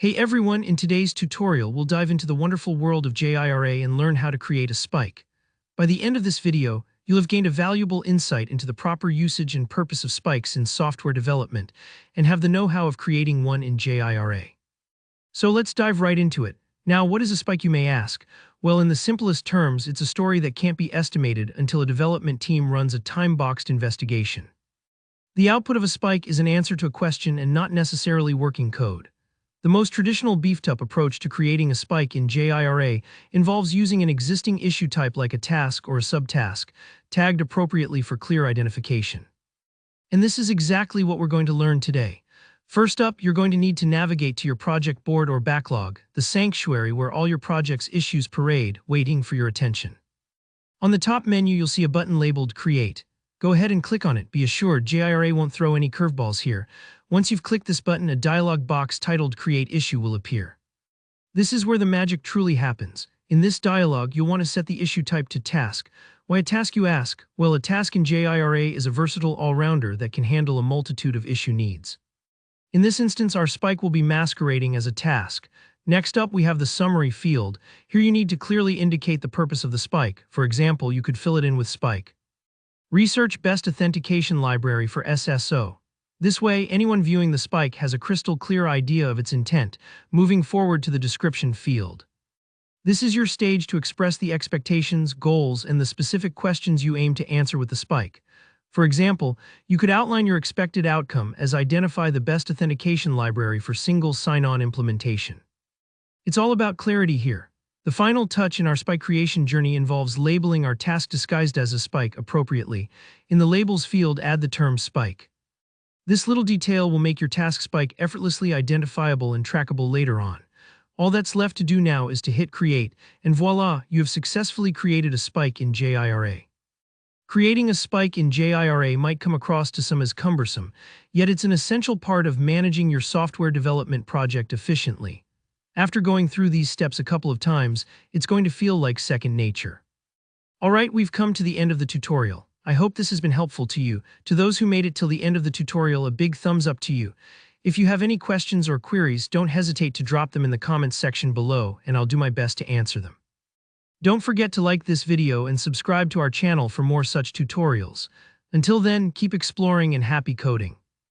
Hey everyone, in today's tutorial, we'll dive into the wonderful world of Jira and learn how to create a spike. By the end of this video, you'll have gained a valuable insight into the proper usage and purpose of spikes in software development and have the know-how of creating one in Jira. So let's dive right into it. Now, what is a spike, you may ask? Well, in the simplest terms, it's a story that can't be estimated until a development team runs a time-boxed investigation. The output of a spike is an answer to a question and not necessarily working code. The most traditional beefed-up approach to creating a spike in Jira involves using an existing issue type like a task or a subtask, tagged appropriately for clear identification. And this is exactly what we're going to learn today. First up, you're going to need to navigate to your project board or backlog, the sanctuary where all your project's issues parade, waiting for your attention. On the top menu, you'll see a button labeled Create. Go ahead and click on it. Be assured Jira won't throw any curveballs here. Once you've clicked this button, a dialog box titled Create Issue will appear. This is where the magic truly happens. In this dialog, you'll want to set the issue type to Task. Why a task, you ask? Well, a task in Jira is a versatile all-rounder that can handle a multitude of issue needs. In this instance, our spike will be masquerading as a task. Next up, we have the Summary field. Here you need to clearly indicate the purpose of the spike. For example, you could fill it in with Spike. Research Best Authentication Library for SSO. This way, anyone viewing the spike has a crystal clear idea of its intent, moving forward to the description field. This is your stage to express the expectations, goals, and the specific questions you aim to answer with the spike. For example, you could outline your expected outcome as identify the best authentication library for single sign-on implementation. It's all about clarity here. The final touch in our spike creation journey involves labeling our task disguised as a spike appropriately. In the Labels field, add the term spike. This little detail will make your task spike effortlessly identifiable and trackable later on. All that's left to do now is to hit Create, and voila, you have successfully created a spike in Jira. Creating a spike in Jira might come across to some as cumbersome, yet it's an essential part of managing your software development project efficiently. After going through these steps a couple of times, it's going to feel like second nature. Alright, we've come to the end of the tutorial. I hope this has been helpful to you. To those who made it till the end of the tutorial, a big thumbs up to you. If you have any questions or queries, don't hesitate to drop them in the comments section below, and I'll do my best to answer them. Don't forget to like this video and subscribe to our channel for more such tutorials. Until then, keep exploring and happy coding.